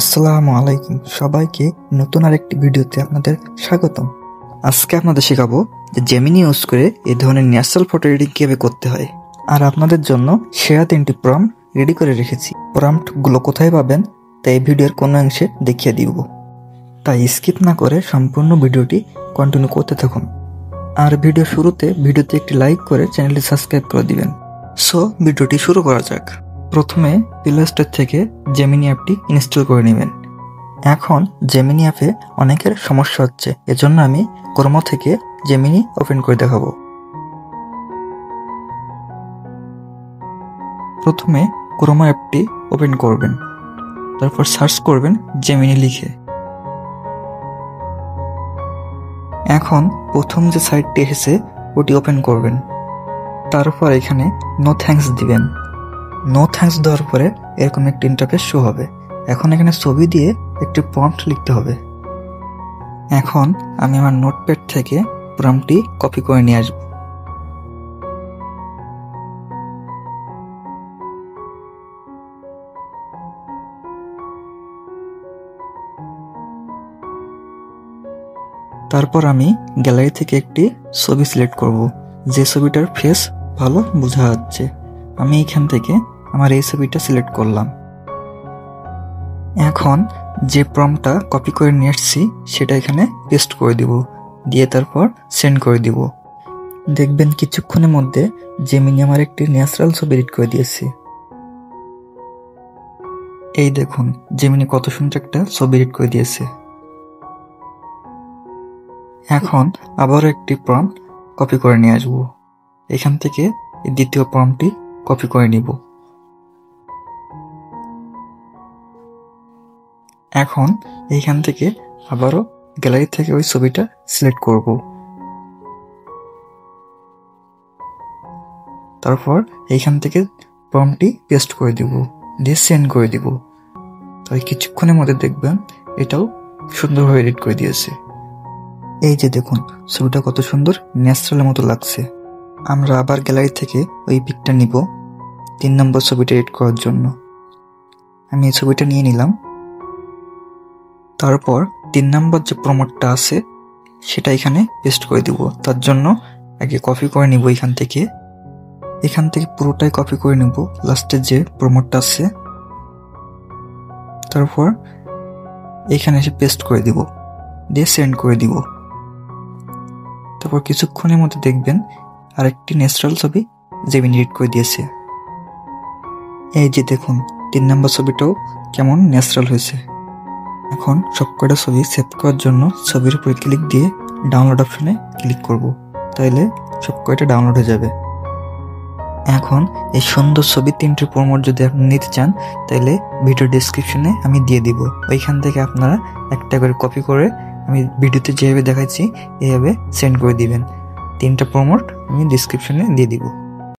আসসালামু আলাইকুম, সবাইকে নতুন আরেকটি ভিডিওতে আপনাদের স্বাগতম। আজকে আপনাদের শেখাবো যে জেমিনি ইউজ করে এই ধরনের ন্যাচারাল ফটো এডিটিং কিভাবে করতে হয়। আর আপনাদের জন্য সেরা 3টি প্রম্পট রেডি করে রেখেছি। প্রম্পটগুলো কোথায় পাবেন তাই এই ভিডিওর কোনো অংশে দেখিয়ে দিব, তাই স্কিপ না করে সম্পূর্ণ ভিডিওটি কন্টিনিউ করতে থাকুন। আর ভিডিও শুরুতে ভিডিওতে একটি লাইক করে চ্যানেলটি সাবস্ক্রাইব করে দিবেন। সো ভিডিওটি শুরু করা যাক। প্রথমে প্লে স্টোর থেকে জেমিনি অ্যাপটি ইনস্টল করে নেবেন। এখন জেমিনি অ্যাপে অনেকের সমস্যা হচ্ছে, এজন্য আমি ক্রোমো থেকে জেমিনি ওপেন করে দেখাবো। প্রথমে ক্রোমো অ্যাপটি ওপেন করবেন, তারপর সার্চ করবেন জেমিনি লিখে। এখন প্রথম যে সাইটটি এসেছে ওটি ওপেন করবেন, তারপর এখানে নো থ্যাঙ্কস দিবেন। নো থ্যাঙ্কস দেওয়ার পরে এরকম একটি ইন্টারফেস শো হবে। এখন এখানে ছবি দিয়ে একটি প্রম্পট লিখতে হবে। এখন আমি আমার নোটপ্যাড থেকে প্রম্পটটি কপি করে নিয়ে আসব। তারপর আমি গ্যালারি থেকে একটি ছবি সিলেক্ট করব, যে ছবিটার ফেস ভালো বোঝা যাচ্ছে। আমি এখান থেকে আমার এই ছবিটা সিলেক্ট করলাম। এখন যে প্রম্পটটা কপি করে নিয়ে আসছি সেটা এখানে পেস্ট করে দিব, দিয়ে তারপর সেন্ড করে দিব। দেখবেন কিছুক্ষণের মধ্যে জেমিনি আমার একটি ন্যাচারাল ছবি এডিট করে দিয়েছে। এই দেখুন জেমিনি কত সুন্দর একটা ছবি এডিট করে দিয়েছে। এখন আবারও একটি প্রম্পট কপি করে নিয়ে আসবো। এখান থেকে দ্বিতীয় প্রম্পটটি কপি করে নিব। এখন এইখান থেকে আবারও গ্যালারি থেকে ওই ছবিটা সিলেক্ট করব, তারপর এইখান থেকে প্রম্পটটি পেস্ট করে দিব, দিয়ে সেন্ড করে দিব। তাই কিছুক্ষণের মধ্যে দেখবেন এটাও সুন্দরভাবে এডিট করে দিয়েছে। এই যে দেখুন ছবিটা কত সুন্দর ন্যাচারালের মতো লাগছে। আমরা আবার গ্যালারি থেকে ওই পিকটা নিব 3 নম্বর ছবিটা এডিট করার জন্য। আমি এই ছবিটা নিয়ে নিলাম। তারপর 3 নম্বর যে প্রম্পটটা আছে সেটা এখানে পেস্ট করে দিব। তার জন্য আগে কপি করে নিব এখান থেকে পুরোটাই কপি করে নিব লাস্টে যে প্রম্পটটা আছে। তারপর এখানে এসে পেস্ট করে দিব, দিয়ে সেন্ড করে দিব। তারপর কিছুক্ষণের মধ্যে দেখবেন আরেকটি ন্যাচারাল ছবি জেমিনি এডিট করে দিয়েছে। এই যে দেখুন 3 নম্বর ছবিটাও কেমন ন্যাচারাল হয়েছে। এখন সবকটা ছবি সেভ করার জন্য ছবির উপরে ক্লিক দিয়ে ডাউনলোড অপশনে ক্লিক করব, তাইলে সবকটা ডাউনলোড হয়ে যাবে। এখন এই সুন্দর ছবি 3টি প্রম্পট যদি আপনি নিতে চান তাহলে ভিডিও ডেসক্রিপশনে আমি দিয়ে দিব, ওইখান থেকে আপনারা একটা করে কপি করে আমি ভিডিওতে যেভাবে দেখাচ্ছি এইভাবে সেন্ড করে দিবেন। 3টা প্রম্পট আমি ডেসক্রিপশনে দিয়ে দিব।